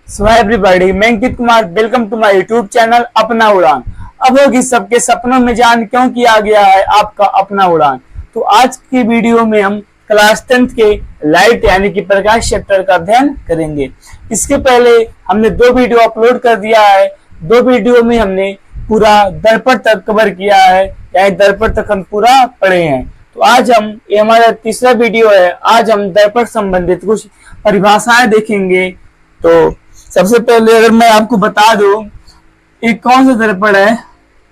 सो everybody, मैं Ankit Kumar, welcome to my YouTube channel Apna Udaan. अब होगी सबके सपनों में जान, क्यों किया गया है आपका अपना उड़ान। तो आज की वीडियो में हम क्लास 10th के लाइट यानी कि प्रकाश चैप्टर का अध्ययन करेंगे। इसके पहले हमने 2 वीडियो अपलोड कर दिया है। 2 वीडियो में हमने पूरा दर्पण तक कवर किया है, यानी दर्पण तक हम पूरा पढ़े हैं। तो आज हम, ये हमारा तीसरा वीडियो है, आज हम दर्पण संबंधित कुछ परिभाषाएं देखेंगे। तो सबसे पहले अगर मैं आपको बता दूं, एक कौन सा दर्पण है?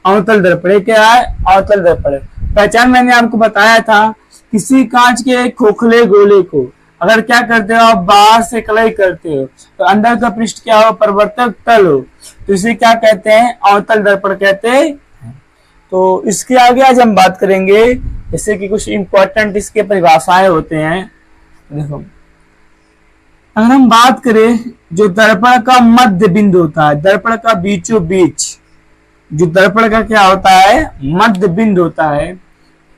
अवतल दर्पण। ये क्या है? अवतल दर्पण है। पहचान मैंने आपको बताया था, किसी कांच के खोखले गोले को अगर क्या करते हो आप, बाहर से कलई करते हो तो अंदर का पृष्ठ क्या हो? परिवर्तक तल हो, तो इसे क्या कहते हैं? अवतल दर्पण कहते हैं। तो इसके आगे आज हम बात करेंगे, जैसे कि कुछ इंपॉर्टेंट इसके परिभाषाएं होते हैं। देखो, अगर हम बात करें, जो दर्पण का मध्य बिंदु होता है, दर्पण का बीचों बीच जो दर्पण का क्या होता है? मध्य बिंदु होता है,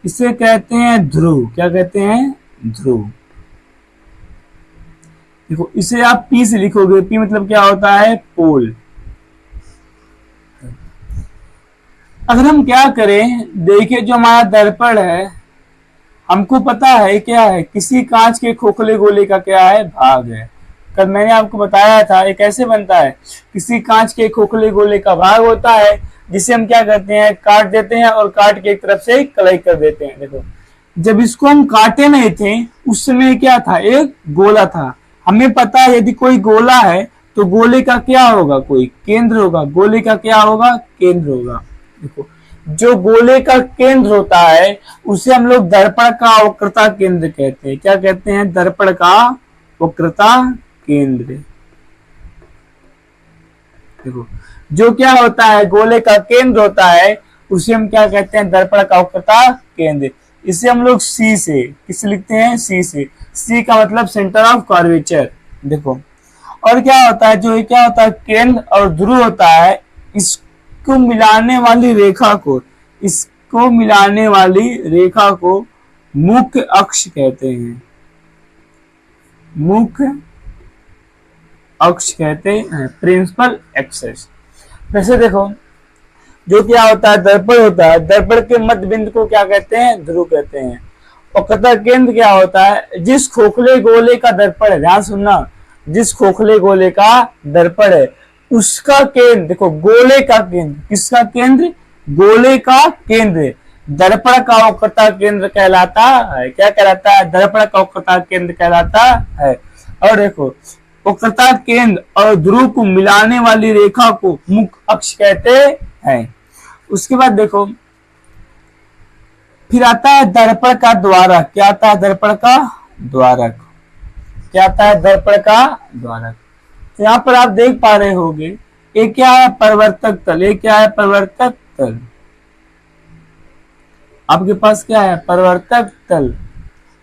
इसे कहते हैं ध्रुव। क्या कहते हैं? ध्रुव। देखो, इसे आप पी से लिखोगे। पी मतलब क्या होता है? पोल। अगर हम क्या करें, देखिए जो हमारा दर्पण है, हमको पता है क्या है? किसी कांच के खोखले गोले का क्या है? भाग है। कल मैंने आपको बताया था ये कैसे बनता है। किसी कांच के खोखले गोले का भाग होता है, जिसे हम क्या करते हैं? काट देते हैं और काट के एक तरफ से कलई कर देते हैं। देखो, जब इसको हम काटे नहीं थे उस समय क्या था? एक गोला था। हमें पता है यदि कोई गोला है तो गोले का क्या होगा? कोई केंद्र होगा। गोले का क्या होगा? केंद्र होगा। देखो, जो गोले का केंद्र होता है उसे हम लोग दर्पण का वक्रता केंद्र कहते हैं। क्या कहते हैं? दर्पण का वक्रता केंद्र। देखो, जो क्या होता है? गोले का केंद्र होता है, उसे हम क्या कहते हैं? दर्पण का वक्रता केंद्र। इसे हम लोग सी से, किस लिखते हैं? सी से। सी का मतलब सेंटर ऑफ कर्वेचर। देखो, और क्या होता है? जो ये क्या होता है? केंद्र और ध्रुव होता है, इसको मिलाने वाली रेखा को, इसको मिलाने वाली रेखा को मुख्य अक्ष कहते हैं। मुख्य अक्ष कहते हैं, प्रिंसिपल एक्सेस। वैसे देखो, जो क्या होता है? दर्पण होता है, दर्पण के मध्य बिंदु को क्या कहते हैं? ध्रुव कहते हैं। वक्रता केंद्र क्या होता है? जिस खोखले गोले का दर्पण है, ध्यान सुनना, जिस खोखले गोले का दर्पण है उसका केंद्र, देखो गोले का केंद्र, किसका केंद्र? गोले का केंद्र दर्पण का वक्रता केंद्र कहलाता है। क्या कहलाता है? दर्पण का वक्रता केंद्र कहलाता है। और देखो, वक्रता केंद्र और ध्रुव को मिलाने वाली रेखा को मुख्य अक्ष कहते हैं। उसके बाद देखो, फिर आता है दर्पण का द्वारक। क्या आता है? दर्पण का द्वारक। क्या आता है? दर्पण का द्वारक। तो यहाँ पर आप देख पा रहे होंगे, ये क्या है? परिवर्तक तल। ये क्या है? परिवर्तक तल। आपके पास क्या है? परिवर्तक तल।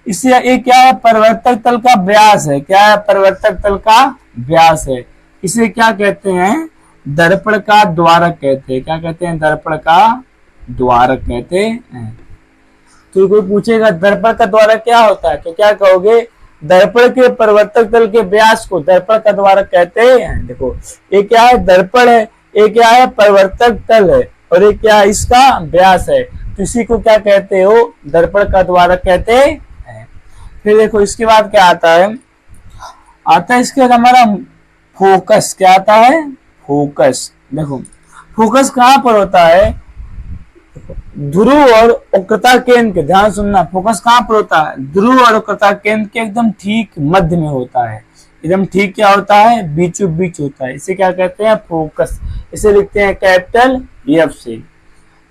इसे ये क्या है? परिवर्तक तल का व्यास है। क्या है? परिवर्तक तल का व्यास है। इसे क्या कहते हैं? दर्पण का द्वारक कहते हैं। क्या कहते हैं? दर्पण का द्वारक कहते हैं। तो कोई पूछेगा दर्पण का द्वारक क्या होता है, तो क्या कहोगे? दर्पण के परिवर्तक तल के व्यास को दर्पण का द्वारक कहते हैं। देखो, ये क्या है? दर्पण है, ये क्या है? परिवर्तक तल है, और ये क्या है? इसका व्यास है। तो इसी को क्या कहते हो? दर्पण का द्वारक कहते हैं। फिर देखो, इसके बाद क्या आता है? आता है इसके बाद हमारा फोकस। क्या आता है? फोकस। देखो, फोकस कहां पर होता है? ध्रुव और वक्रता केंद्र के, ध्यान सुनना, फोकस कहां पर होता है? ध्रुव और वक्रता केंद्र के एकदम ठीक मध्य में होता है। एकदम ठीक क्या होता है? बीचों बीच होता है। इसे क्या कहते हैं? फोकस। इसे लिखते हैं कैपिटल एफ से।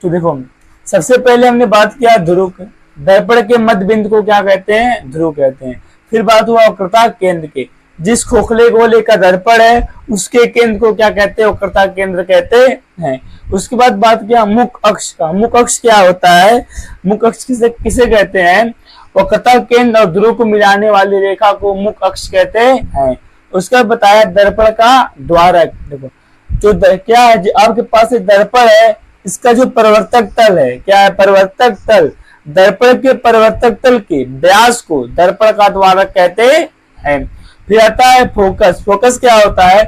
तो देखो, सबसे पहले हमने बात किया ध्रुव। दर्पण के मध्य बिंदु को क्या कहते हैं? ध्रुव कहते हैं। फिर बात हुआ वक्रता केंद्र के, जिस खोखले गोले का दर्पण है उसके केंद्र को क्या कहते हैं? वक्रता केंद्र कहते हैं। उसके बाद बात किया मुख्य अक्ष का। मुख्य अक्ष क्या होता है? मुख्य अक्ष किसे कहते हैं? वक्रता केंद्र और ध्रुव को मिलाने वाली रेखा को मुख्य अक्ष कहते हैं। उसका बताया दर्पण का द्वारक। देखो, जो क्या है? आपके पास एक दर्पण है, इसका जो परिवर्तक तल है, क्या है? परिवर्तक तल, दर्पण के परिवर्तक तल के व्यास को दर्पण का द्वारक कहते हैं। फिर आता है फोकस। फोकस क्या होता है?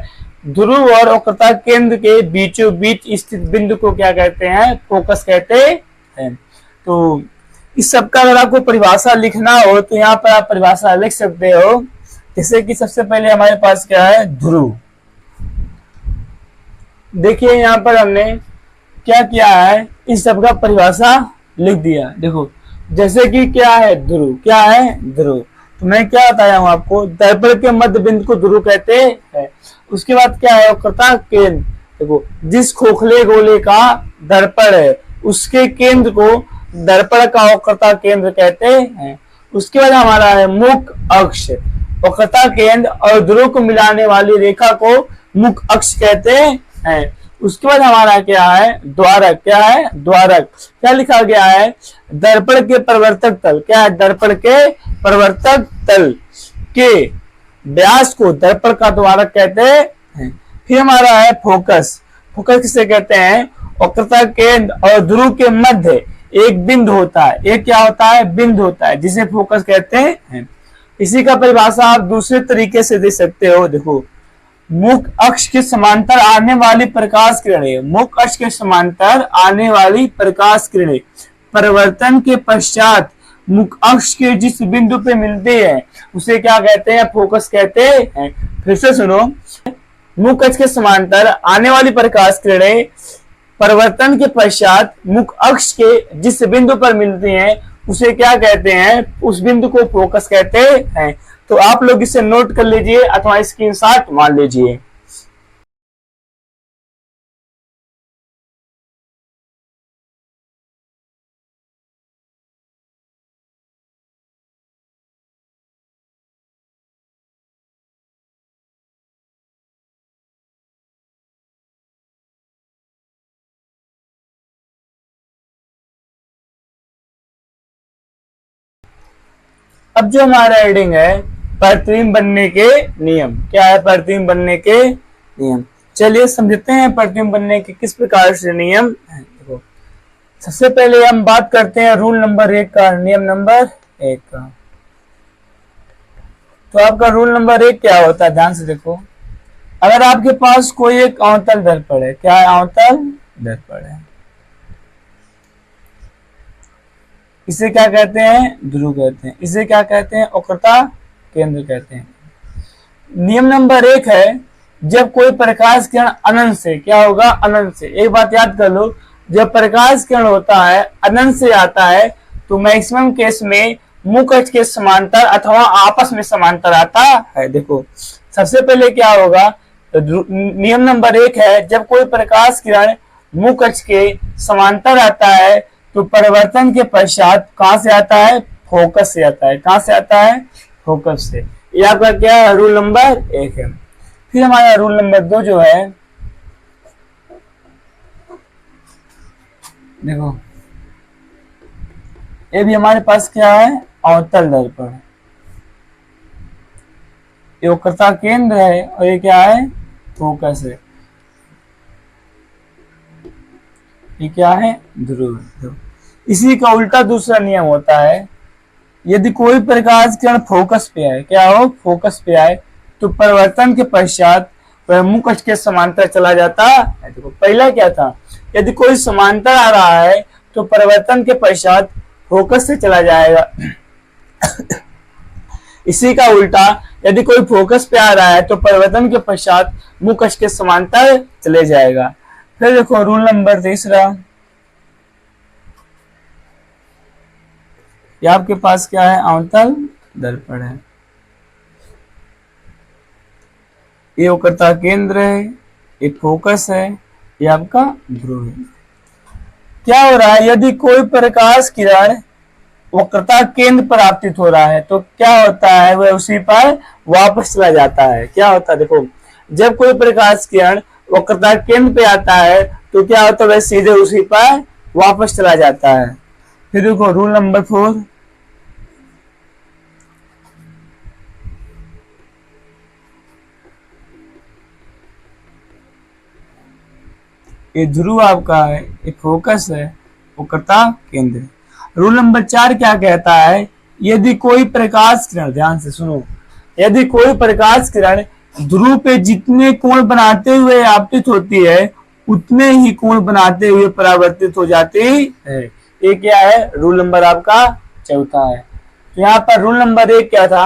ध्रुव और वक्रता केंद्र के बीचों बीच स्थित बिंदु को क्या कहते हैं? फोकस कहते हैं। तो इस सब का अगर आपको परिभाषा लिखना हो तो यहाँ पर आप परिभाषा लिख सकते हो। जैसे कि सबसे पहले हमारे पास क्या है? ध्रुव। देखिए यहाँ पर हमने क्या किया है, इस सब का परिभाषा लिख दिया। देखो जैसे कि क्या है? ध्रुव। क्या है? ध्रुव। तो मैं क्या बताया हूं आपको? दर्पण के मध्य बिंदु को ध्रुव कहते हैं। उसके बाद क्या है? वक्रता केंद्र। देखो जिस खोखले गोले का दर्पण है उसके केंद्र को दर्पण का वक्रता केंद्र कहते हैं। उसके बाद हमारा है मुख अक्ष। वक्रता केंद्र और ध्रुव को मिलाने वाली रेखा को मुख अक्ष कहते हैं। उसके बाद हमारा क्या है? द्वारक। क्या है? द्वारक। क्या लिखा गया है? दर्पण के परिवर्तक तल। क्या है? दर्पण के परिवर्तक तल के व्यास को दर्पण का द्वारक कहते हैं। फिर हमारा है फोकस। फोकस किसे कहते हैं? वक्रता केंद्र और ध्रुव के मध्य एक बिंदु होता है। एक क्या होता है? बिंदु होता है, जिसे फोकस कहते हैं। इसी का परिभाषा आप दूसरे तरीके से दे सकते हो। देखो मुख अक्ष के समांतर आने वाली प्रकाश किरणें, मुख अक्ष के समांतर आने वाली प्रकाश किरणें परिवर्तन के पश्चात मुख अक्ष के जिस बिंदु पे मिलते हैं उसे क्या कहते हैं? फोकस कहते हैं। फिर से सुनो, मुख अक्ष के समांतर आने वाली प्रकाश किरणें परिवर्तन के पश्चात मुख अक्ष के जिस बिंदु पर मिलती हैं उसे क्या कहते हैं? उस बिंदु को फोकस कहते हैं। तो आप लोग इसे नोट कर लीजिए अथवा स्क्रीनशॉट मार लीजिए। अब जो हमारा हेडिंग है प्रतिबिंब बनने के नियम। क्या है? प्रतिबिंब बनने के नियम। चलिए समझते हैं प्रतिबिंब बनने के किस प्रकार से नियम है। देखो सबसे पहले हम बात करते हैं रूल नंबर 1 का, नियम नंबर 1 का। तो आपका रूल नंबर 1 क्या होता है? ध्यान से देखो, अगर आपके पास कोई एक अवतल दर्पण है। क्या है? अवतल दर्पण है। इसे क्या कहते हैं? ध्रुव कहते हैं। इसे क्या कहते हैं? वक्रता केंद्र कहते हैं। नियम नंबर 1 है, जब कोई प्रकाश किरण अनंत से, क्या होगा? अनंत से। एक बात याद कर लो, जब प्रकाश किरण होता है अनंत से आता है तो मैक्सिमम केस में मुख अक्ष के समांतर अथवा आपस में समांतर आता है। देखो सबसे पहले क्या होगा? तो नियम नंबर 1 है, जब कोई प्रकाश किरण मुख अक्ष के समांतर आता है तो परिवर्तन के पश्चात कहां से आता है? फोकस से आता है। कहां से आता है? फोकस से। ये आपका क्या है? रूल नंबर 1 है। फिर हमारा रूल नंबर 2 जो है, देखो ये भी हमारे पास क्या है? अवतल दर्पण। ये वक्रता केंद्र है और ये क्या है? फोकस है। ये क्या है? ध्रुव। इसी का उल्टा दूसरा नियम होता है, यदि कोई प्रकाश किरण फोकस पे आए, क्या हो? फोकस पे आए तो परिवर्तन के पश्चात वह मुख अक्ष के समांतर चला जाता है। देखो पहला क्या था? यदि कोई समांतर आ रहा है तो परिवर्तन के पश्चात फोकस से चला जाएगा। इसी का उल्टा, यदि कोई फोकस पे आ रहा है तो परिवर्तन के पश्चात मुख अक्ष के समांतर चले जाएगा। फिर देखो रूल नंबर 3, ये आपके पास क्या है? अवतल दर्पण है। ये वक्रता केंद्र है, ये फोकस है, ये आपका ध्रुव है। क्या हो रहा है? यदि कोई प्रकाश किरण वक्रता केंद्र पर आपतित हो रहा है तो क्या होता है? वह उसी पर वापस चला जाता है। क्या होता है? देखो जब कोई प्रकाश किरण वक्रता केंद्र पे आता है तो क्या होता है? वह सीधे उसी पर वापस चला जाता है। फिर देखो रूल नंबर 4, ये ध्रुव आपका है, ये फोकस है, वक्रता केंद्र। रूल नंबर 4 क्या कहता है? यदि कोई प्रकाश किरण, ध्यान से सुनो, यदि कोई प्रकाश किरण ध्रुव पे जितने कोण बनाते हुए आपतित होती है उतने ही कोण बनाते हुए परावर्तित हो जाती है। ये क्या है, रूल नंबर आपका चौथा है। तो यहाँ पर रूल नंबर 1 क्या था,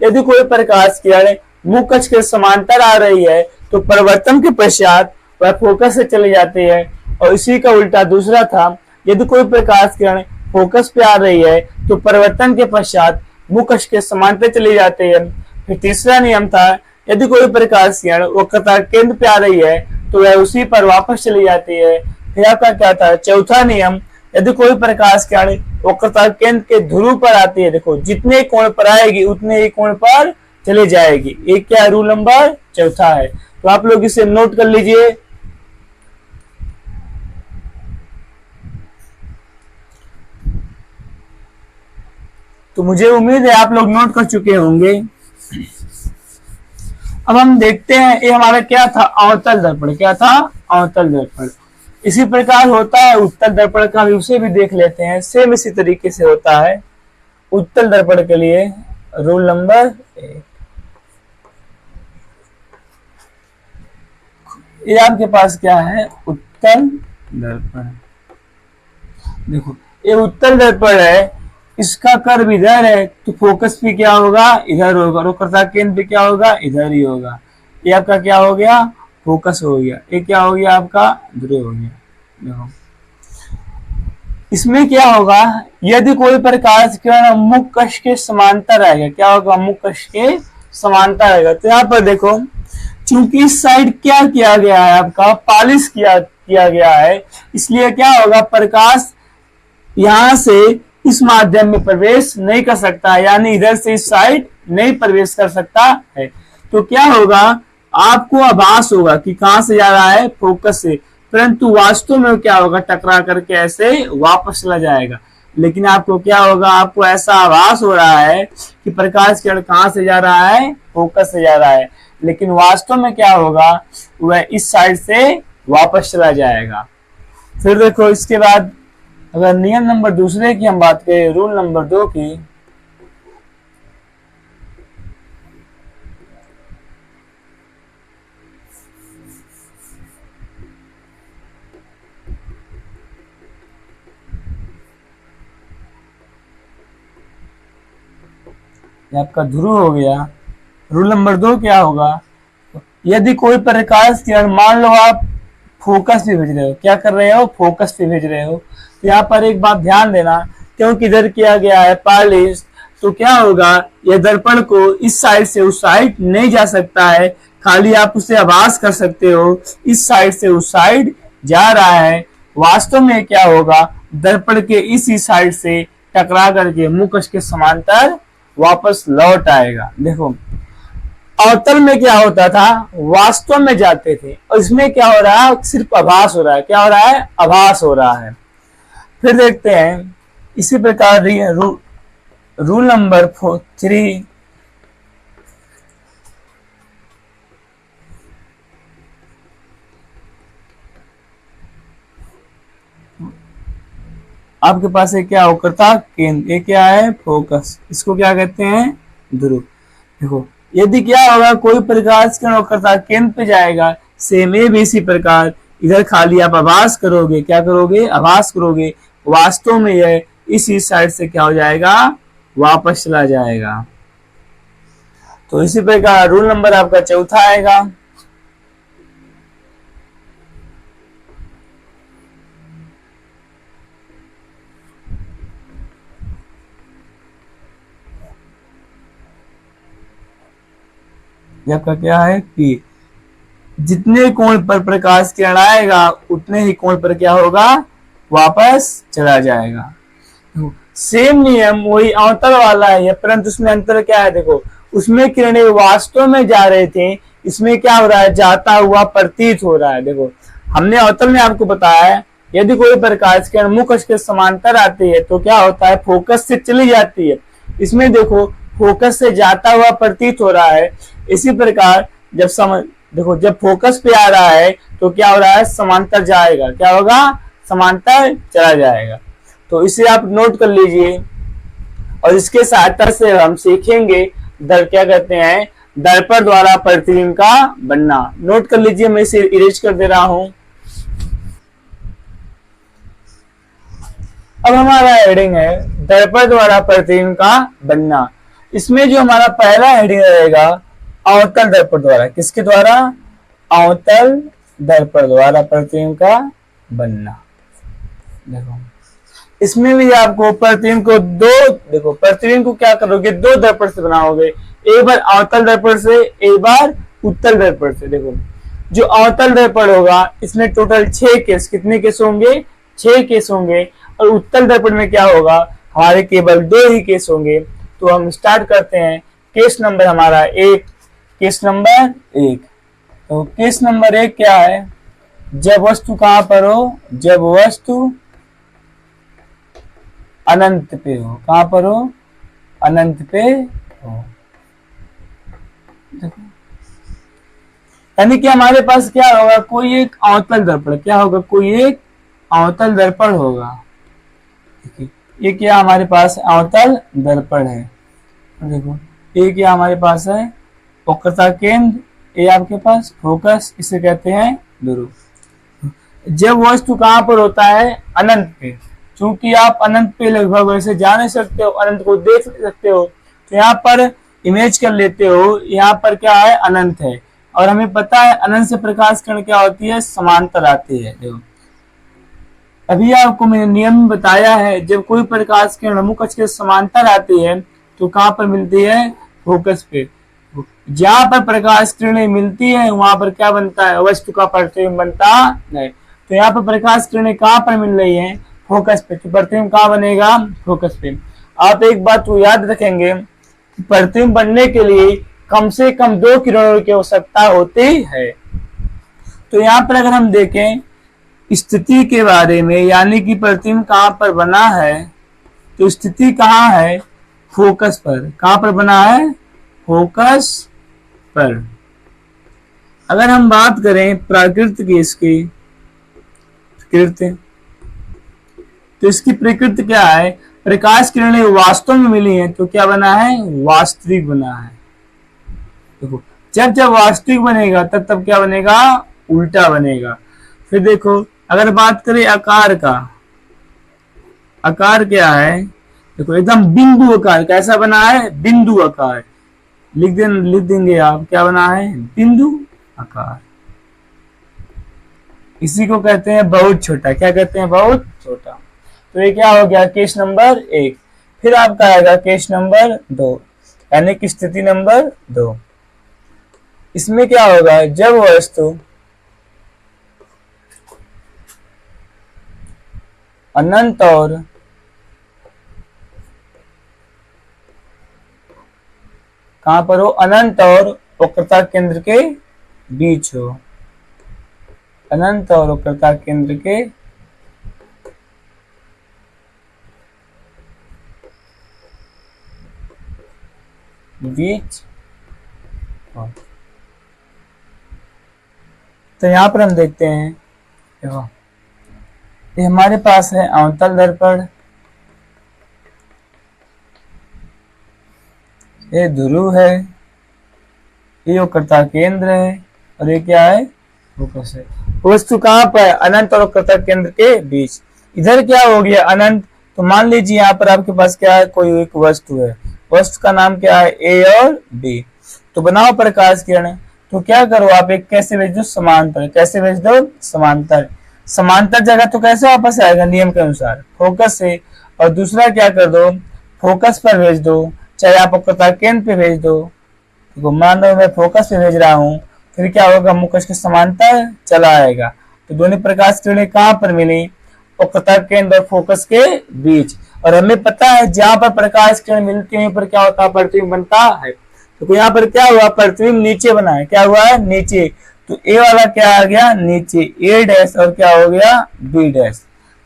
यदि कोई प्रकाश किरण मुख्य अक्ष के समांतर आ रही है तो परिवर्तन के पश्चात वह फोकस से चली जाती है। और इसी का उल्टा दूसरा था, यदि कोई प्रकाश किरण फोकस पे आ रही है तो परिवर्तन के पश्चात मुख्य अक्ष के समांतर चली जाती है। फिर तीसरा नियम था, यदि कोई प्रकाश किरण वक्रता केंद्र पे आ रही है तो वह उसी पर वापस चली जाती है। फिर आपका क्या था, चौथा नियम, यदि कोई प्रकाश किरण वक्रता केंद्र के ध्रुव पर आती है, देखो जितने कोण पर आएगी उतने ही कोण पर चली जाएगी। एक क्या रूल नंबर चौथा है। तो आप लोग इसे नोट कर लीजिए। तो मुझे उम्मीद है आप लोग नोट कर चुके होंगे। अब हम देखते हैं, ये हमारा क्या था, अवतल दर्पण। क्या था, अवतल दर्पण। इसी प्रकार होता है उत्तल दर्पण का भी, उसे भी देख लेते हैं। सेम इसी तरीके से होता है उत्तल दर्पण के लिए। रूल नंबर 1, ये आपके पास क्या है, उत्तल दर्पण। देखो ये उत्तल दर्पण है, इसका कर्व इधर है तो फोकस भी क्या होगा, इधर होगा। वक्रता केंद्र भी क्या होगा, इधर ही होगा। ये आपका क्या हो गया, फोकस हो गया। ये क्या हो गया, आपका ध्रुव हो गया। देखो इसमें क्या होगा, यदि कोई प्रकाश किरण मुख्य अक्ष के समांतर आएगा, क्या होगा, मुख्य अक्ष के समांतर आएगा। तो यहाँ पर देखो, चूंकि इस साइड क्या किया गया है, आपका पॉलिश किया गया है, इसलिए क्या होगा, प्रकाश यहां से इस माध्यम में प्रवेश नहीं कर सकता, यानी इधर से इस साइड नहीं प्रवेश कर सकता है। तो क्या होगा, आपको आभास होगा कि कहां से जा रहा है, फोकस से, परंतु वास्तव में क्या होगा, टकरा करके ऐसे वापस चला जाएगा। लेकिन आपको क्या होगा, आपको ऐसा आभास हो रहा है कि प्रकाश किरण कहां से जा रहा है, फोकस से जा रहा है, लेकिन वास्तव में क्या होगा, वह इस साइड से वापस चला जाएगा। फिर देखो इसके बाद अगर नियम नंबर दूसरे की हम बात करें, रूल नंबर 2 की, आपका ध्रुव हो गया। रूल नंबर 2 क्या होगा, यदि कोई प्रकाश किरण, मान लो आप फोकस पे भेज रहे हो, क्या कर रहे हो, फोकस पे भेज रहे हो, तो यहाँ पर एक बात ध्यान देना, क्योंकि इधर किया गया है पॉलिश, तो क्या होगा, यह दर्पण को इस साइड से उस साइड नहीं जा सकता है, खाली आप उसे आभास कर सकते हो इस साइड से उस साइड जा रहा है। वास्तव में क्या होगा, दर्पण के इसी साइड से टकरा करके मुख्य अक्ष के समांतर वापस लौट आएगा। देखो अवतल में क्या होता था, वास्तव में जाते थे, और इसमें क्या हो रहा है, सिर्फ आभास हो रहा है। क्या हो रहा है, आभास हो रहा है। फिर देखते हैं इसी प्रकार रूल नंबर 3, आपके पास एक क्या वक्रता केंद्र, ये क्या है, फोकस, इसको क्या कहते हैं, ध्रुव। देखो यदि क्या होगा, कोई प्रकाश किरण वक्रता केंद्र पे जाएगा, सेम ए भी इसी प्रकार, इधर खाली आप आभास करोगे, क्या करोगे, आभास करोगे, वास्तव में यह इसी साइड से क्या हो जाएगा, वापस चला जाएगा। तो इसी प्रकार रूल नंबर आपका चौथा आएगा। आपका क्या है, कि जितने कोण पर प्रकाश किरण आएगा उतने ही कोण पर क्या होगा, वापस चला जाएगा। सेम नियम वही अवतल वाला है, परंतु उसमें अंतर क्या है, देखो उसमें किरणें वास्तव में जा रहे थे, इसमें क्या हो रहा है, जाता हुआ प्रतीत हो रहा है। देखो हमने अवतल में आपको बताया है, यदि कोई प्रकाश किरण मुख्य अक्ष के समांतर आती है तो क्या होता है, फोकस से चली जाती है। इसमें देखो फोकस से जाता हुआ प्रतीत हो रहा है। इसी प्रकार देखो जब फोकस पे आ रहा है तो क्या हो रहा है, समांतर जाएगा, क्या होगा, समांतर चला जाएगा। तो इसे आप नोट कर लीजिए। और इसके सहायता से हम सीखेंगे क्या कहते हैं, दर्पण द्वारा प्रतिबिंब का बनना। नोट कर लीजिए, मैं इसे इरेज कर दे रहा हूं। अब हमारा हेडिंग है दर्पण द्वारा प्रतिबिंब का बनना। इसमें जो हमारा पहला हेडिंग रहेगा अवतल दर्पण द्वारा, किसके द्वारा? अवतल दर्पण द्वारा प्रतिबिंब का बनना। देखो इसमें भी आपको प्रतिबिंब को देखो प्रतिबिंब को क्या करोगे, दो दर्पण से बनाओगे, एक बार अवतल दर्पण से, एक बार उत्तल दर्पण से। देखो जो अवतल दर्पण होगा इसमें टोटल 6 केस, कितने केस होंगे? 6 केस होंगे। और उत्तल दर्पण में क्या होगा, हमारे केवल 2 ही केस होंगे। तो हम स्टार्ट करते हैं। केस नंबर हमारा 1, केस नंबर 1। तो केस नंबर 1 क्या है? जब वस्तु कहां पर हो? जब वस्तु अनंत पे हो। कहां पर हो? अनंत पे हो। यानी कि हमारे पास क्या होगा, कोई एक अवतल दर्पण। क्या होगा? कोई एक अवतल दर्पण होगा। ये क्या हमारे पास अवतल दर्पण है। देखो ये क्या हमारे पास है? वक्रता केंद्र, ये आपके पास फोकस, इसे कहते हैं ध्रुव। जब वस्तु कहां पर होता है? अनंत पे। क्योंकि आप अनंत पे लगभग वैसे जा नहीं सकते हो, अनंत को देख नहीं सकते हो, तो यहाँ पर इमेज कर लेते हो। यहाँ पर क्या है? अनंत है। और हमें पता है अनंत से प्रकाश किरण क्या होती है? समांतर आती है। देखो अभी आपको मैंने नियम बताया है, जब कोई प्रकाश किरण मुख्य अक्ष के समांतर आती है तो कहां पर मिलती है? फोकस पे। जहां पर प्रकाश किरणें मिलती है वहां पर क्या बनता है? वस्तु का प्रतिबिंब बनता है। तो यहाँ पर प्रकाश किरणें कहां पर मिल रही है? फोकस पे। तो प्रतिबिंब कहां बनेगा? फोकस पे। आप एक बात को याद रखेंगे, प्रतिबिंब बनने के लिए कम से कम 2 किरणों की आवश्यकता होती है। तो यहाँ पर अगर हम देखें स्थिति के बारे में, यानी कि प्रतिबिंब कहां पर बना है, तो स्थिति कहां है? फोकस पर। कहां पर बना है? फोकस पर। अगर हम बात करें प्रकृति की, इसकी प्रकृति, तो इसकी प्रकृति क्या है? प्रकाश किरणें वास्तव में मिली हैं तो क्या बना है? वास्तविक बना है। देखो जब जब वास्तविक बनेगा तब तब क्या बनेगा? उल्टा बनेगा। फिर देखो अगर बात करें आकार का, आकार क्या है? देखो एकदम बिंदु आकार। कैसा बना है? बिंदु आकार। लिख देंगे आप, क्या बना है? बिंदु आकार। इसी को कहते हैं बहुत छोटा। क्या कहते हैं? बहुत छोटा। तो ये क्या हो गया? Case number 1। फिर आपका आएगा केस नंबर 2, यानी कि स्थिति नंबर 2। इसमें क्या होगा? जब वस्तु अनंत और कहां पर हो? अनंत और वक्रता केंद्र के बीच हो। अनंत और वक्रता केंद्र के बीच हो। तो यहां पर हम देखते हैं, देखो ये हमारे पास है अवतल दर्पण, ये ध्रुव है, ये वक्रता केंद्र है, और ये क्या है? फोकस है। वस्तु कहां पर? अनंत और वक्रता केंद्र के बीच। इधर क्या हो गया? अनंत। तो मान लीजिए यहाँ पर आपके पास क्या है? कोई एक वस्तु है। वस्तु का नाम क्या है? ए और बी। तो बनाओ प्रकाश किरण। तो क्या करो आप? एक कैसे भेज दो? समांतर। कैसे भेज दो? समांतर। समांतर जगह तो कैसे वापस आएगा? नियम के अनुसार फोकस से। और दूसरा क्या कर दो? फोकस पर भेज दो, चाहे आप वक्रता केंद्र पे भेज दो। तो मान लो मैं फोकस पे भेज रहा हूँ, फिर क्या होगा? मुख्य अक्ष के समांतर चला आएगा। तो दोनों प्रकाश किरणें कहां पर मिली? वक्रता केंद्र और फोकस के बीच। और हमें पता है जहां पर प्रकाश किरण मिलती है पर क्या होता है? प्रतिबिंब बनता है। तो यहाँ पर क्या हुआ? प्रतिबिंब नीचे बना है। क्या हुआ है? नीचे। तो ए वाला क्या आ गया? नीचे, ए डैश, और क्या हो गया? B dash.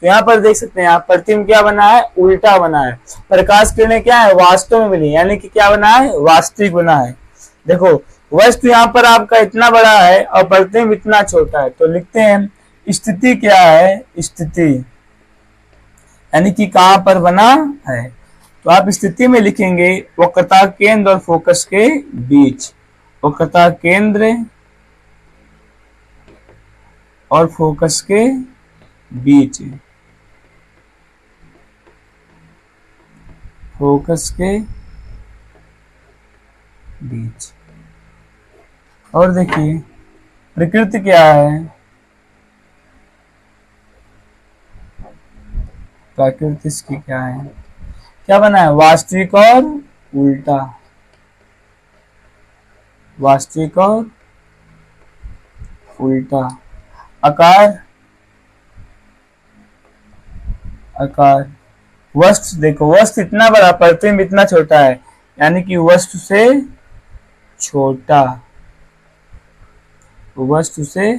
तो यहाँ पर देख सकते हैं आप प्रतिबिंब क्या बना है? उल्टा बना है। प्रकाश किरणें क्या है? वास्तव में मिली, यानी कि क्या बना है? वास्तविक बना है। देखो वस्तु यहाँ पर आपका इतना बड़ा है और प्रतिबिंब इतना छोटा है, तो लिखते हैं स्थिति क्या है? स्थिति यानी कि कहां पर बना है? तो आप स्थिति में लिखेंगे वक्रता केंद्र और फोकस के बीच। वक्रता केंद्र और फोकस के बीच, फोकस के बीच। और देखिए प्रकृति क्या है, प्रकृति इसकी क्या है, क्या बना है, वास्तविक और उल्टा, वास्तविक और उल्टा। आकार, आकार, वस्तु देखो, वस्तु इतना बड़ा, प्रतिबिंब इतना छोटा है, यानी कि वस्तु से छोटा, वस्तु से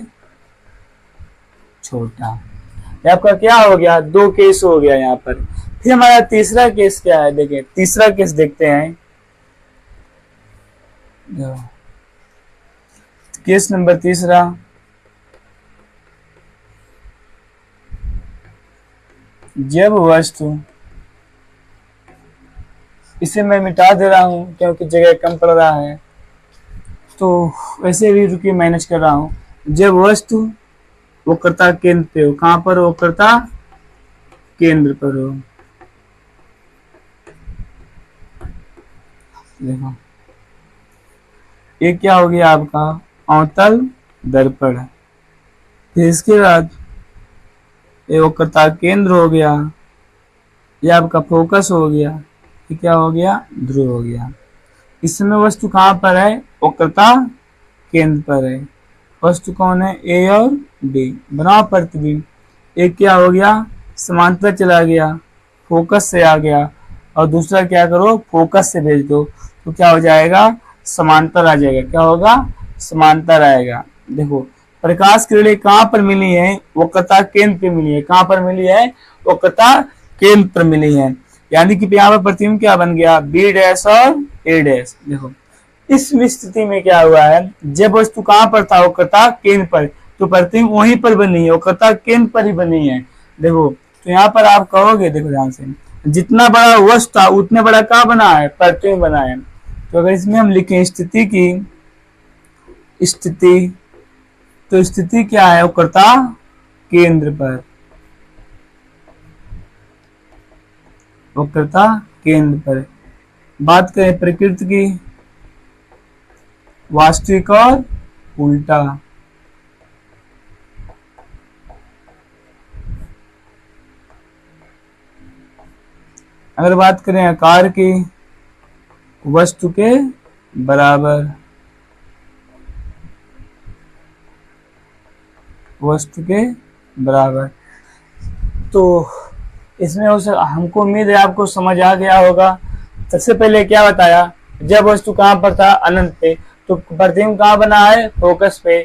छोटा। ये आपका क्या हो गया, दो केस हो गया यहाँ पर। फिर हमारा तीसरा केस क्या है, देखिए तीसरा केस देखते हैं। केस नंबर तीसरा, जब वस्तु, इसे मैं मिटा दे रहा हूं क्योंकि जगह कम पड़ रहा है, तो वैसे भी रुकिए मैनेज कर रहा हूं। जब वस्तु वक्रता केंद्र पे हो, कहां पर हो, वक्रता केंद्र पर हो। देखो ये क्या हो गया आपका, अवतल दर्पण। फिर इसके बाद ये वक्रता केंद्र हो गया, ये आपका फोकस हो गया, ये क्या हो गया, ध्रुव हो गया। इस समय वस्तु कहां पर है, वक्रता केंद्र पर है। वस्तु कौन है, ए और बी। बनाओ प्रतिबिंब। एक क्या हो गया, समांतर चला गया, फोकस से आ गया, और दूसरा क्या करो, फोकस से भेज दो, तो क्या हो जाएगा, समांतर आ जाएगा। क्या होगा, समांतर आएगा। देखो प्रकाश किरणें कहां पर मिली है, वक्रता केंद्र पे मिली है। कहां पर मिली है, वक्रता केंद्र पर मिली है। यानी कि यहाँ पर प्रतिबिंब क्या बन गया, बी डैश और ए डैश। देखो इस स्थिति में क्या हुआ है, जब वस्तु कहां पर था, वक्रता केंद्र पर, तो प्रतिबिंब वहीं पर बनी है, वक्रता केंद्र पर ही बनी है। देखो तो यहाँ पर आप कहोगे, देखो ध्यान से, जितना बड़ा वस्तु था उतने बड़ा क्या बना है, प्रतिबिंब बना है। तो अगर इसमें हम लिखें स्थिति की, स्थिति, तो स्थिति क्या है, वक्रता केंद्र पर, वक्रता केंद्र पर। बात करें प्रकृति की, वास्तविक और उल्टा। अगर बात करें आकार की, वस्तु के बराबर, वस्तु के बराबर। तो इसमें हमको उम्मीद है आपको समझ आ गया होगा। सबसे पहले क्या बताया, जब वस्तु कहां पर था, अनंत पे, तो प्रतिबिंब कहां बना है, फोकस पे।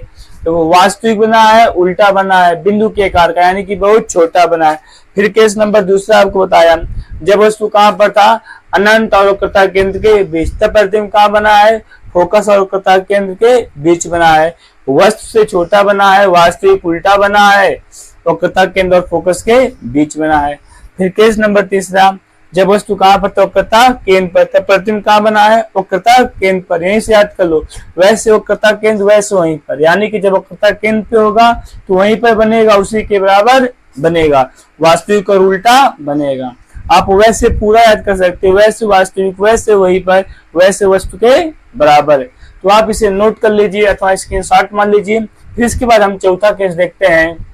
तो वो वास्तविक बना है, उल्टा बना है, बिंदु के आकार का, यानी कि बहुत छोटा बना है। फिर केस नंबर दूसरा आपको बताया, जब वस्तु कहां पर था, अनंत और वक्रता केंद्र के बीच, तब प्रतिबिंब कहां बना है, फोकस और वक्रता केंद्र के बीच बना है। वस्तु से छोटा बना है, वास्तविक उल्टा बना है, वक्रता केंद्र और फोकस के बीच बना है। फिर केस नंबर तीसरा, जब वस्तु कहां पर, तो वक्रता केंद्र पर, तब प्रतिबिंब कहां बना है, वक्रता केंद्र पर। यहीं से याद कर लो, वैसे वक्रता केंद्र वैसे वहीं पर, यानी कि जब वक्रता केंद्र पे होगा तो वहीं पर बनेगा, उसी के बराबर बनेगा, वास्तविक और उल्टा बनेगा। आप वैसे पूरा याद कर सकते हो, वैसे वास्तविक, वैसे वहीं पर, वैसे वस्तु के बराबर। तो आप इसे नोट कर लीजिए अथवा स्क्रीनशॉट मान लीजिए। फिर इसके बाद हम चौथा केस देखते हैं।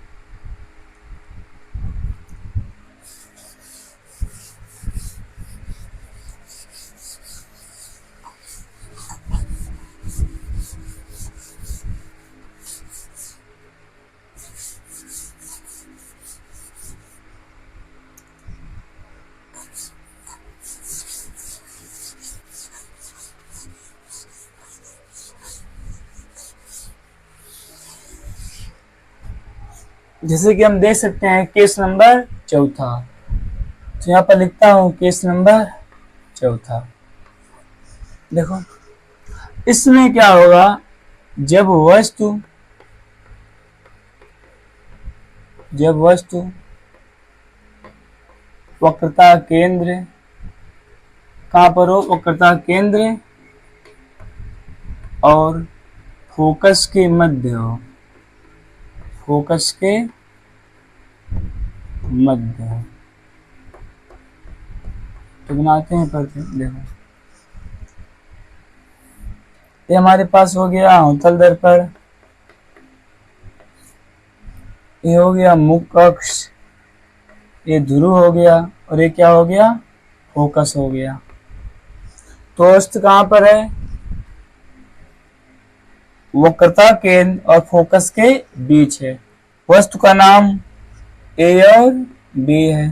जैसे कि हम देख सकते हैं केस नंबर चौथा, तो यहाँ पर लिखता हूं केस नंबर चौथा। देखो इसमें क्या होगा, जब वस्तु वक्रता केंद्र कहां पर हो, वक्रता केंद्र और फोकस के मध्य हो, फोकस के मध्य हो। तो बनाते हैं प्रतिबिंब। देखो ये हमारे पास हो गया उत्तल दर्पण, ये हो गया मुख्य अक्ष, ये ध्रुव हो गया, और ये क्या हो गया, फोकस हो गया। तो वस्तु कहां पर है, वक्रता केंद्र और फोकस के बीच है। वस्तु का नाम ए और बी है।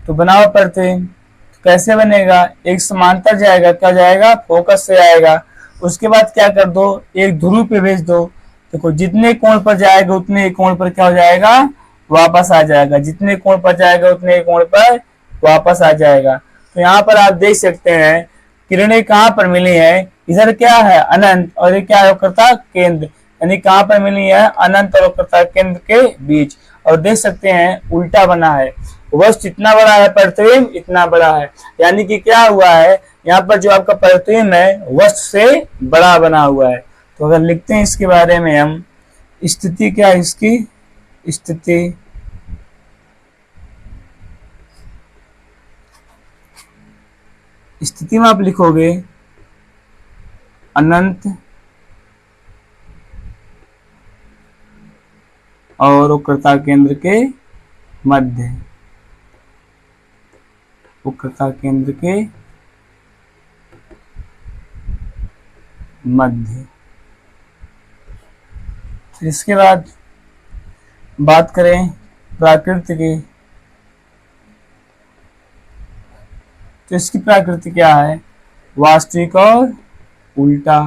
तो बनाओ प्रतिबिंब। तो कैसे बनेगा, एक समांतर जाएगा, क्या जाएगा, फोकस से आएगा। उसके बाद क्या कर दो, एक ध्रुव पे भेज दो। देखो जितने कोण पर जाएगा उतने ही कोण पर क्या हो जाएगा, वापस आ जाएगा। जितने कोण पर जाएगा उतने ही कोण पर वापस आ जाएगा। तो यहाँ पर आप देख सकते हैं किरणें कहाँ पर मिली है, इधर क्या है, अनंत, और ये क्या है, वक्रता केंद्र। यानी कहाँ पर मिली है, अनंत और वक्रता केंद्र के बीच। और देख सकते हैं उल्टा बना है, वस्तु इतना बड़ा है, प्रतिबिंब इतना बड़ा है। यानी कि क्या हुआ है, यहाँ पर जो आपका प्रतिबिंब है वस्तु से बड़ा बना हुआ है। तो अगर लिखते हैं इसके बारे में हम, स्थिति क्या है इसकी, स्थिति स्थिति में आप लिखोगे अनंत और वक्रता केंद्र के मध्य, वक्रता केंद्र के मध्य। फिर इसके बाद बात करें प्राकृति की, तो इसकी प्रकृति क्या है, वास्तविक और उल्टा।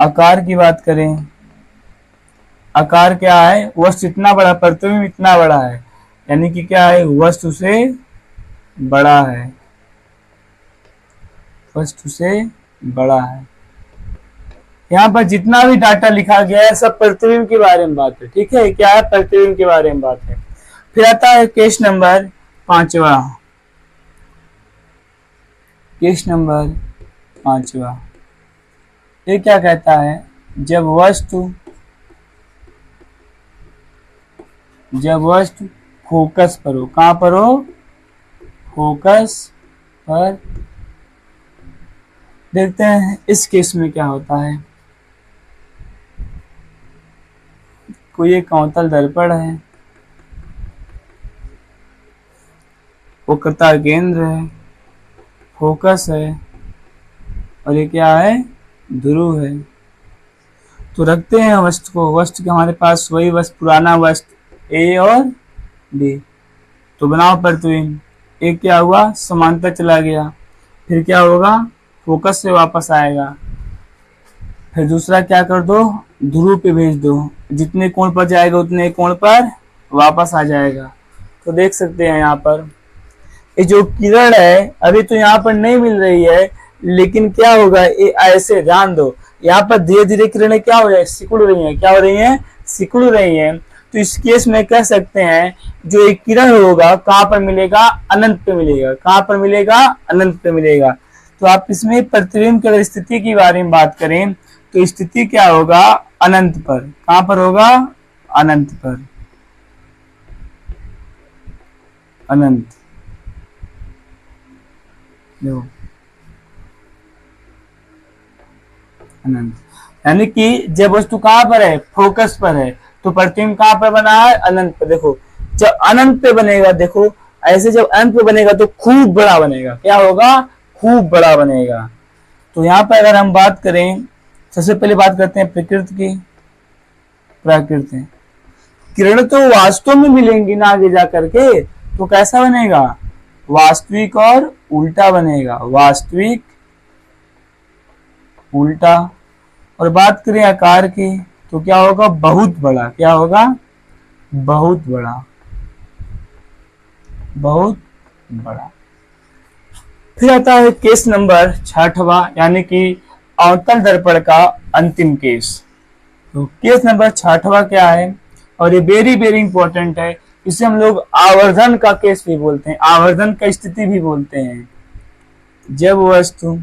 आकार की बात करें, आकार क्या है, वस्तु इतना बड़ा, प्रतिबिंब इतना बड़ा है, यानी कि क्या है, वस्तु से बड़ा है, वस्तु से बड़ा है। यहाँ पर जितना भी डाटा लिखा गया है सब प्रतिबिंब के बारे में बात है, ठीक है, क्या है, प्रतिबिंब के बारे में बात है। फिर आता है केस नंबर 5वां, केस नंबर 5वां। ये क्या कहता है, जब वस्तु फोकस पर हो, कहां पर हो, फोकस पर। देखते हैं इस केस में क्या होता है। कोई एक अवतल दर्पण है, वक्रता केंद्र है, फोकस है, और ये क्या है, ध्रुव है। तो रखते हैं वस्तु को, वस्तु के हमारे पास वही वस्तु, पुराना वस्तु ए और बी। तो बनाओ प्रतिबिंब। एक क्या हुआ, समांतर चला गया, फिर क्या होगा, फोकस से वापस आएगा। फिर दूसरा क्या कर दो, ध्रुव पे भेज दो, जितने कोण पर जाएगा उतने कोण पर वापस आ जाएगा। तो देख सकते हैं यहाँ पर ये जो किरण है अभी तो यहाँ पर नहीं मिल रही है, लेकिन क्या होगा, ये ऐसे ध्यान दो, यहाँ पर धीरे धीरे किरणें क्या हो जाए, सिकुड़ रही हैं, क्या हो रही हैं, सिकुड़ रही हैं। तो इस केस में कह सकते हैं जो एक किरण होगा कहाँ पर मिलेगा, अनंत पे मिलेगा, कहाँ पर मिलेगा, अनंत पे मिलेगा। तो आप इसमें प्रतिबिंब की अगर स्थिति के बारे में बात करें तो स्थिति क्या होगा, अनंत पर, कहां पर होगा, अनंत पर, अनंत। देखो अनंत, यानी कि जब वस्तु कहां पर है, फोकस पर है, तो प्रतिबिंब कहां पर बना है, अनंत पर। देखो जब अनंत पे बनेगा, देखो ऐसे जब अनंत पे बनेगा तो खूब बड़ा बनेगा, क्या होगा, खूब बड़ा बनेगा। तो यहाँ पर अगर हम बात करें, सबसे पहले बात करते हैं प्रकृति की। प्रकृति, किरण तो वास्तव में मिलेंगी ना आगे जा करके, तो कैसा बनेगा, वास्तविक और उल्टा बनेगा, वास्तविक उल्टा। और बात करें आकार की तो क्या होगा, बहुत बड़ा, क्या होगा, बहुत बड़ा, बहुत बड़ा। फिर आता है केस नंबर 6वां, यानी कि अवतल दर्पण का अंतिम केस। तो केस नंबर 6वां क्या है, और ये वेरी वेरी इंपॉर्टेंट है, इसे हम लोग आवर्धन का केस भी बोलते हैं, आवर्धन का स्थिति भी बोलते हैं। जब वस्तु,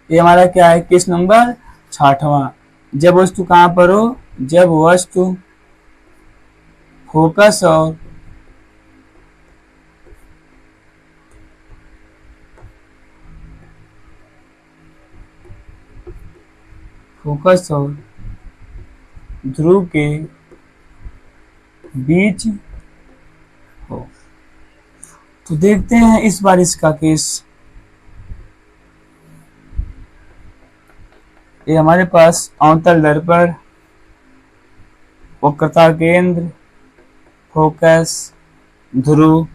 ये हमारा क्या है, केस नंबर 6वां। जब वस्तु कहां पर हो, जब वस्तु फोकस और ध्रुव के बीच हो। तो देखते हैं इस बार इसका केस। ये हमारे पास अवतल दर्पण, वक्रता केंद्र, फोकस, ध्रुव,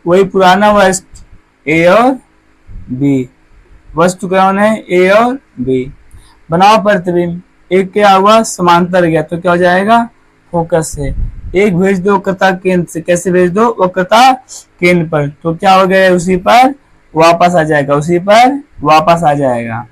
वही पुराना वस्तु ए और बी। वस्तु कौन है, ए और बी। बनाओ प्रतिबिंब, एक क्या हुआ, समांतर गया तो क्या हो जाएगा, फोकस से। एक भेज दो वक्रता केंद्र से, कैसे भेज दो, वक्रता केंद्र पर, तो क्या हो गया, उसी पर वापस आ जाएगा, उसी पर वापस आ जाएगा।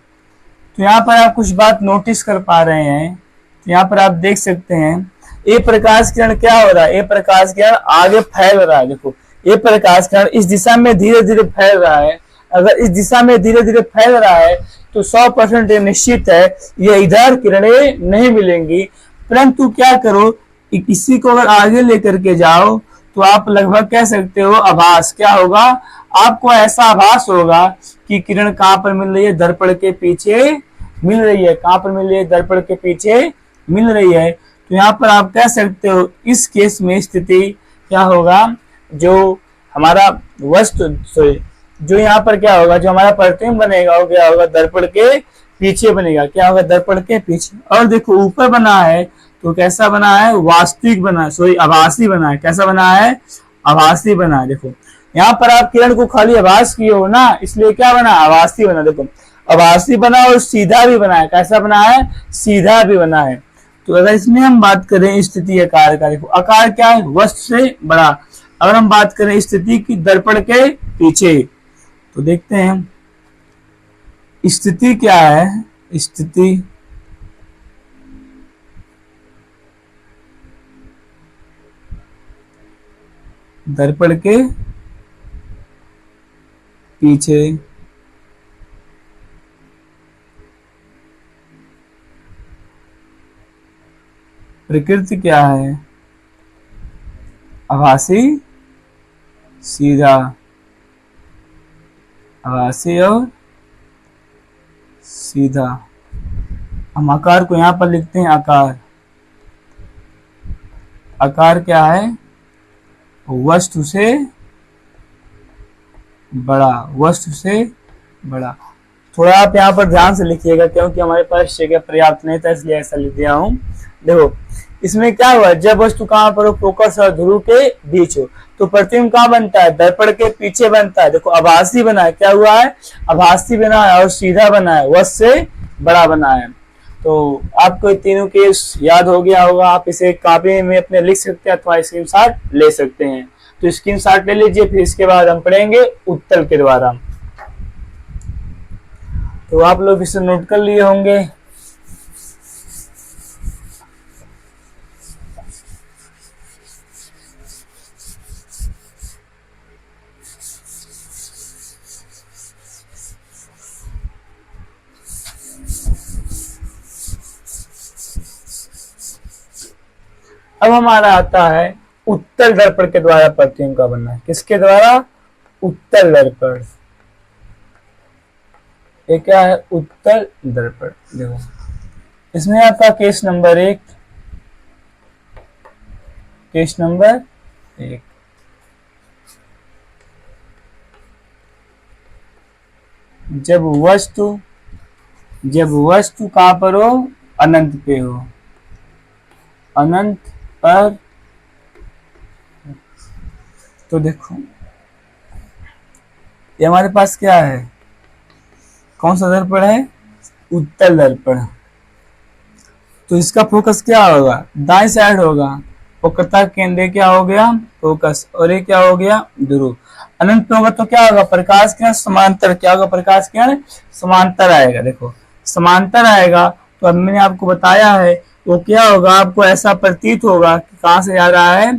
तो यहाँ पर आप कुछ बात नोटिस कर पा रहे हैं, तो यहाँ पर आप देख सकते हैं ये प्रकाश किरण क्या हो रहा है, ये प्रकाश किरण आगे फैल रहा है। देखो ये प्रकाश किरण इस दिशा में धीरे धीरे फैल रहा है। अगर इस दिशा में धीरे धीरे फैल रहा है तो 100% ये निश्चित है ये इधर किरणें नहीं मिलेंगी। परंतु क्या करो, इसी को अगर आगे लेकर के जाओ तो आप लगभग कह सकते हो आभास क्या होगा, आपको ऐसा आभास होगा कि किरण कहां पर मिल रही है, दर्पण के पीछे मिल रही है। कहां पर मिल रही है, दर्पण के पीछे मिल रही है। तो यहाँ पर आप कह सकते हो इस केस में स्थिति क्या होगा, जो हमारा वस्तु जो यहाँ पर क्या होगा, जो हमारा प्रतिबिंब बनेगा वो क्या होगा, दर्पण के पीछे बनेगा। क्या होगा, दर्पण के पीछे। और देखो ऊपर बना है तो कैसा बना है, वास्तविक बना है, सॉरी आभासी बना है। कैसा बना है, आभासी बना है। देखो यहाँ पर आप किरण को खाली आभास किए हो ना, इसलिए क्या बना, आभासी बना। देखो आभासी बना और सीधा भी बना है। कैसा बना है, सीधा भी बना है। तो अगर इसमें हम बात करें स्थिति आकार का, देखो आकार क्या है, वस्तु से बड़ा। अगर हम बात करें स्थिति की, दर्पण के पीछे, तो देखते हैं स्थिति क्या है। स्थिति दर्पण के पीछे, प्रकृति क्या है, आभासी सीधा, आभासी और सीधा। हम आकार को यहां पर लिखते हैं आकार। आकार क्या है, वस्तु से बड़ा, वस्तु से बड़ा। थोड़ा आप यहाँ पर ध्यान से लिखिएगा क्योंकि हमारे पास जगह पर्याप्त नहीं था, इसलिए ऐसा लिख दिया हूं। देखो इसमें क्या हुआ, जब वस्तु कहां पर हो, फोकस और ध्रुव के बीच हो, तो प्रतिबिंब कहां बनता है, दर्पण के पीछे बनता है। देखो आभासी बना है, क्या हुआ है, आभासी बना है और सीधा बना है, वस्तु से बड़ा बना है। तो आपको ये तीनों केस याद हो गया होगा। आप इसे कॉपी में अपने लिख सकते हैं अथवा स्क्रीनशॉट ले सकते हैं। तो स्क्रीनशॉट ले लीजिए, फिर इसके बाद हम पढ़ेंगे उत्तर के द्वारा। तो आप लोग इसे नोट कर लिए होंगे। अब हमारा आता है उत्तल दर्पण के द्वारा प्रतिबिंब का बनना है। किसके द्वारा, उत्तल दर्पण। ये क्या है, उत्तल दर्पण। देखो इसमें आपका केस नंबर 1, केस नंबर 1, जब वस्तु कहां पर हो, अनंत पे हो, अनंत पर। तो देखो ये हमारे पास क्या है, कौन सा दर्पण है, उत्तल दर्पण। तो इसका फोकस क्या होगा, दाएं साइड होगा। वक्रता केंद्र क्या हो गया, फोकस, और ये क्या हो गया, ध्रुव। अनंत पे होगा तो क्या होगा, प्रकाश किरण समांतर। क्या होगा, प्रकाश किरण समांतर आएगा। देखो समांतर आएगा तो अब मैंने आपको बताया है वो क्या होगा, आपको ऐसा प्रतीत होगा कि कहां से आ रहा है,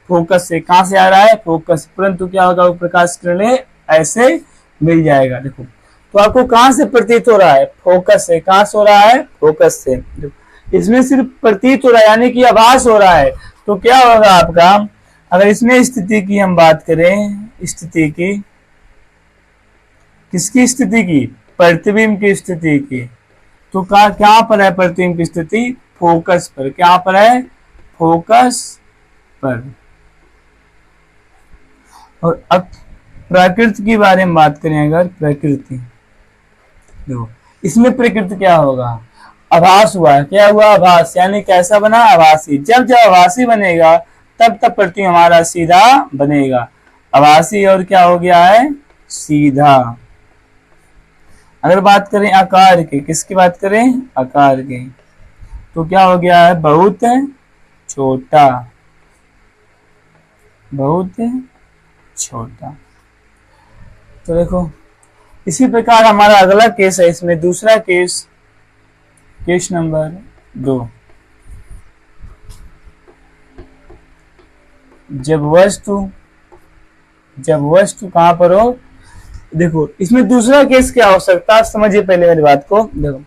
फोकस से, कहां से आ रहा है, फोकस, परंतु क्या होगा, वो प्रकाश किरणें ऐसे मिल जाएगा। देखो तो आपको कहां से प्रतीत हो रहा है, फोकस से, कहां से हो रहा है, फोकस से। इसमें सिर्फ प्रतीत हो रहा है यानी कि आभास हो रहा है, तो क्या होगा आपका, अगर इसमें स्थिति की हम बात करें, स्थिति की, किसकी स्थिति की, प्रतिबिंब की स्थिति की, तो क्या पर है प्रतिबिंब की स्थिति, फोकस पर, क्या पर है, फोकस पर। और अब प्रकृति के बारे में बात करें, अगर प्रकृति, देखो इसमें प्रकृति क्या होगा, आभास हुआ, क्या हुआ, आभास, यानी कैसा बना, आभासी। जब जब आभासी बनेगा तब तब प्रतिबिंब हमारा सीधा बनेगा, आभासी और क्या हो गया है, सीधा। अगर बात करें आकार की, किसकी बात करें, आकार की, तो क्या हो गया है, बहुत छोटा, बहुत छोटा। तो देखो इसी प्रकार हमारा अगला केस है, इसमें दूसरा केस, केस नंबर 2, जब वस्तु कहां पर हो, देखो इसमें दूसरा केस क्या हो सकता है, समझिए पहले मेरी बात को। देखो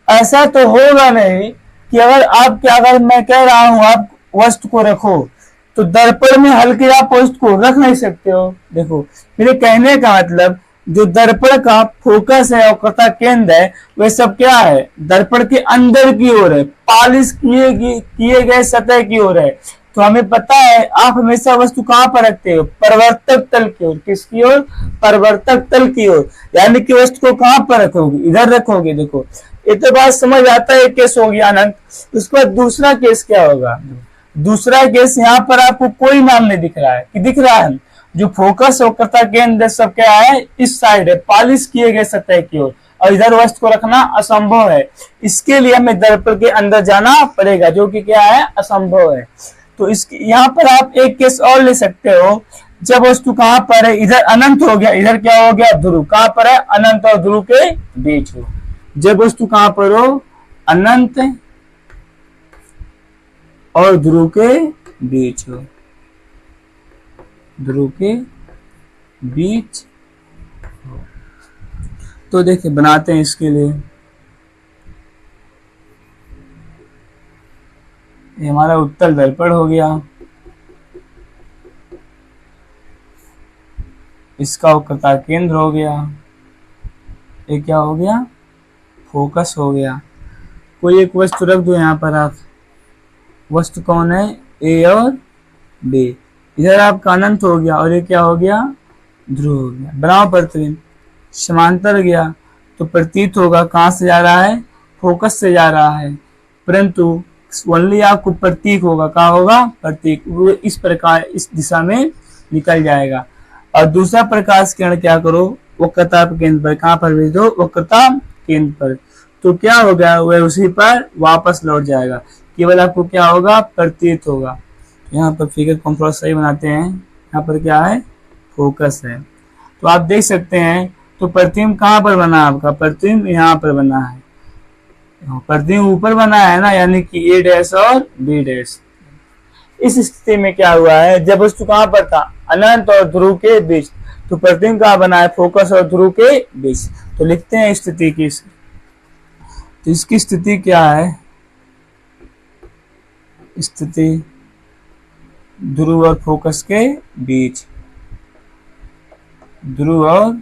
ऐसा तो होगा नहीं कि अगर मैं कह रहा हूं आप वस्तु को रखो, तो दर्पण में हल्के आप वस्तु को रख नहीं सकते हो। देखो मेरे कहने का मतलब, जो दर्पण का फोकस है और कथा केंद्र है, वह सब क्या है, दर्पण के अंदर की ओर है, पालिश किए गए सतह की ओर है। तो हमें पता है आप हमेशा वस्तु कहां पर रखते हो, परिवर्तक तल की ओर, किसकी ओर, परिवर्तक तल की ओर, यानी कि वस्तु को कहां पर रखोगे, इधर रखोगे। देखो ये तो बात समझ आता है, एक केस हो गया अनंत। उसके बाद दूसरा केस क्या होगा, दूसरा केस यहाँ पर आपको कोई नाम नहीं दिख रहा है, कि दिख रहा है, जो फोकस और कथा केंद्र सब क्या है, इस साइड है, पालिश किए गए सतह की ओर, और इधर वस्तु को रखना असंभव है। इसके लिए हमें दर्पण के अंदर जाना पड़ेगा, जो कि क्या है, असंभव है। तो यहाँ पर आप एक केस और ले सकते हो, जब वस्तु कहां पर है, इधर अनंत हो गया, इधर क्या हो गया, ध्रुव, कहां पर है, अनंत और ध्रुव के बीच हो। जब वस्तु कहां पर हो, अनंत और ध्रुव के बीच हो, ध्रुव के बीच हो। तो देखिए बनाते हैं इसके लिए, ये हमारा उत्तल दर्पण हो गया, इसका वक्रता केंद्र हो गया, ये क्या हो गया, फोकस हो गया। कोई एक वस्तु रख दो यहाँ पर आप, वस्तु कौन है, ए और बी, इधर आपका अनंत हो गया और ये क्या हो गया, ध्रुव हो गया। बनाओ प्रतिबिंब, समांतर गया तो प्रतीत होगा कहां से जा रहा है, फोकस से जा रहा है, परंतु ओनली आपको प्रतीक होगा, कहा होगा, प्रतीक, वो इस प्रकार इस दिशा में निकल जाएगा। और दूसरा प्रकाश किरण क्या करो, वक्रता केंद्र पर, कहां पर भेज दो, वक्रता केंद्र पर, तो क्या होगा, वह उसी पर वापस लौट जाएगा, केवल आपको क्या होगा, प्रतीत होगा। यहाँ पर फिगर को हम थोड़ा सही बनाते हैं, यहाँ पर क्या है, फोकस है। तो आप देख सकते हैं, तो प्रतिबिंब कहां पर बना, आपका प्रतिबिंब यहाँ पर बना है, प्रतिबिंब ऊपर बना है ना, यानी कि ए डैश और बी डैश। इस स्थिति में क्या हुआ है, जब वस्तु कहां पर था, अनंत और ध्रुव के बीच, तो प्रतिबिंब कहां बना है, फोकस और ध्रुव के बीच। तो लिखते हैं स्थिति की, तो इसकी स्थिति क्या है, स्थिति ध्रुव और फोकस के बीच, ध्रुव और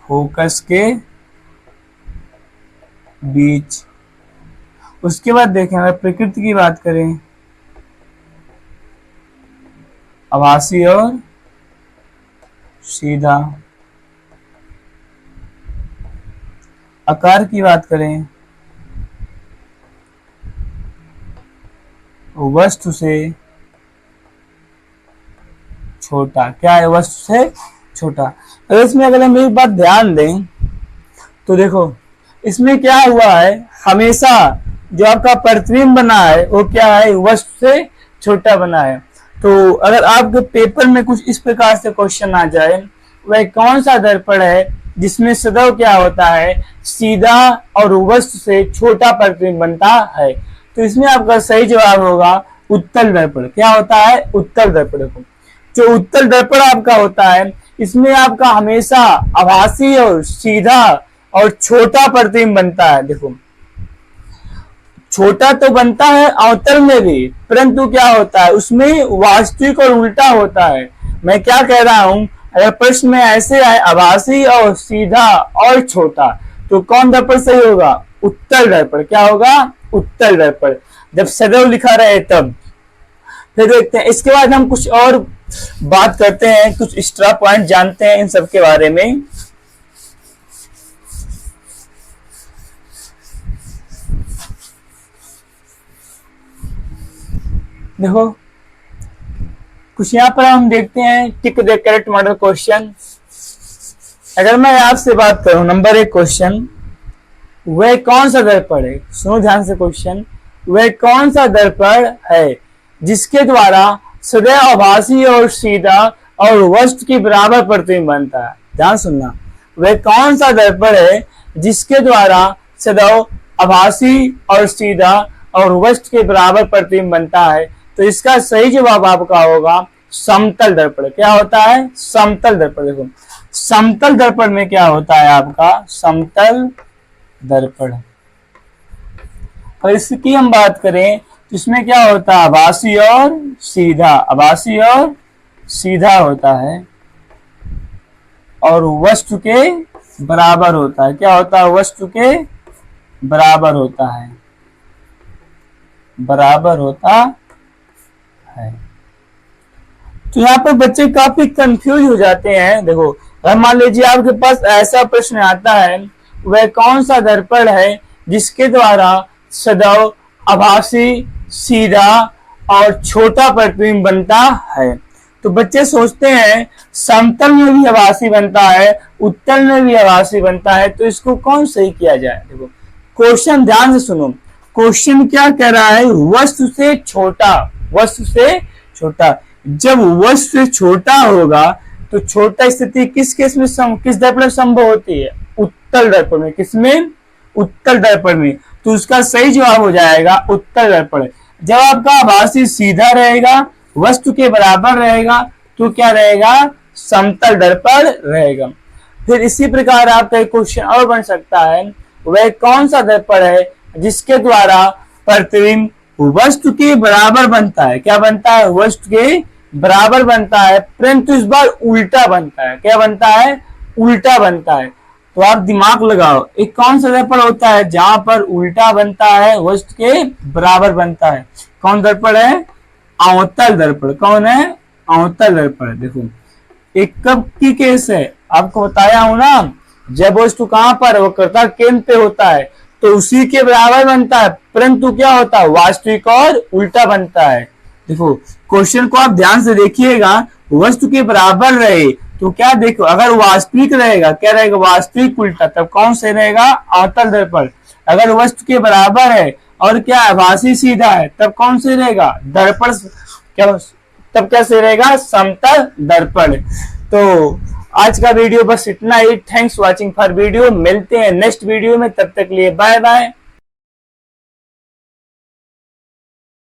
फोकस के बीच। उसके बाद देखें, अगर प्रकृति की बात करें, आभासी और सीधा। आकार की बात करें, वस्तु से छोटा, क्या है, वस्तु से छोटा। अगर इसमें अगर हम एक बात ध्यान दें, तो देखो इसमें क्या हुआ है, हमेशा जो आपका प्रतिबिंब बना है वो क्या है, वस्तु से छोटा बना है। तो अगर आपके पेपर में कुछ इस प्रकार से क्वेश्चन आ जाए, वह कौन सा दर्पण है जिसमें सदैव क्या होता है, सीधा और वस्तु से छोटा प्रतिबिंब बनता है, तो इसमें आपका सही जवाब होगा उत्तल दर्पण। क्या होता है? उत्तल दर्पण। देखो जो उत्तल दर्पण आपका होता है इसमें आपका हमेशा आभासी और सीधा और छोटा प्रतिबिंब बनता है। देखो छोटा तो बनता है अवतल में भी, परंतु क्या होता है उसमें वास्तविक और उल्टा होता है। मैं क्या कह रहा हूं, अगर प्रश्न में ऐसे आए आभासी और सीधा और छोटा, तो कौन दर्पण सही होगा? उत्तल दर्पण। क्या होगा? उत्तल दर्पण, जब सदैव लिखा रहे तब। फिर देखते हैं इसके बाद हम कुछ और बात करते हैं, कुछ एक्स्ट्रा पॉइंट जानते हैं इन सब के बारे में। देखो कुछ यहाँ पर हम देखते हैं tick the correct model question. अगर मैं आपसे बात करूं नंबर 1 क्वेश्चन, वह कौन सा दर्पण है, सुनो ध्यान से क्वेश्चन, वह कौन सा दर्पण है जिसके द्वारा सदैव आभासी और सीधा और वस्तु के बराबर प्रतिबिंब बनता है? ध्यान सुनना, वह कौन सा दर्पण है जिसके द्वारा सदैव आभासी और सीधा और वस्तु के बराबर प्रतिबिंब बनता है? तो इसका सही जवाब आपका होगा समतल दर्पण। क्या होता है? समतल दर्पण। देखो समतल दर्पण में क्या होता है आपका? समतल दर्पण। और इसकी हम बात करें तो इसमें क्या होता है? आभासी और सीधा, आभासी और सीधा होता है और वस्तु के बराबर होता है। क्या होता है? वस्तु के बराबर होता है, बराबर होता है। तो यहाँ पर बच्चे काफी कंफ्यूज हो जाते हैं। देखो अगर मान लीजिए आपके पास ऐसा प्रश्न आता है, वह कौन सा दर्पण है जिसके द्वारा सदैव आभासी, सीधा और छोटा प्रतिबिंब बनता है, तो बच्चे सोचते हैं समतल में भी आभासी बनता है, उत्तल में भी आभासी बनता है, तो इसको कौन सही किया जाए? देखो क्वेश्चन ध्यान से सुनो, क्वेश्चन क्या कह रहा है? वस्तु से छोटा, वस्तु से छोटा। जब वस्तु से छोटा होगा तो छोटा स्थिति किस केस में किस दर्पण में संभव होती है? उत्तल दर्पण में। किसमें? उत्तल दर्पण में। तो उसका सही जवाब हो जाएगा उत्तल दर्पण। जब आपका आभासी सीधा रहेगा, वस्तु के बराबर रहेगा, तो क्या रहेगा? समतल दर्पण रहेगा। फिर इसी प्रकार आपका एक क्वेश्चन और बन सकता है, वह कौन सा दर्पण है जिसके द्वारा प्रतिबिंब वस्तु के बराबर बनता है? क्या बनता है? वस्तु के बराबर बनता है, परंतु इस बार उल्टा बनता है। क्या बनता है? उल्टा बनता है। तो आप दिमाग लगाओ, एक कौन सा दर्पण होता है जहां पर उल्टा बनता है, वस्तु के बराबर बनता है? कौन दर्पण है? अवतल दर्पण। कौन है? अवतल दर्पण। देखो एक कब की केस है, आपको बताया हूं ना, जब वस्तु कहां पर वक्रता केंद्र पे होता है तो उसी के बराबर बनता है, परंतु क्या होता है? वास्तविक और उल्टा बनता है। देखो क्वेश्चन को आप ध्यान से देखिएगा, वस्तु के बराबर रहे तो क्या देखो, अगर वास्तविक रहेगा, क्या रहेगा? वास्तविक उल्टा, तब कौन से रहेगा? अवतल दर्पण। अगर वस्तु के बराबर है और क्या आभासी सीधा है, तब कौन से रहेगा? दर्पण। क्या तब कैसे रहेगा? समतल दर्पण। तो आज का वीडियो बस इतना ही। Thanks watching for video. मिलते हैं नेक्स्ट वीडियो में, तब तक लिए बाय बाय।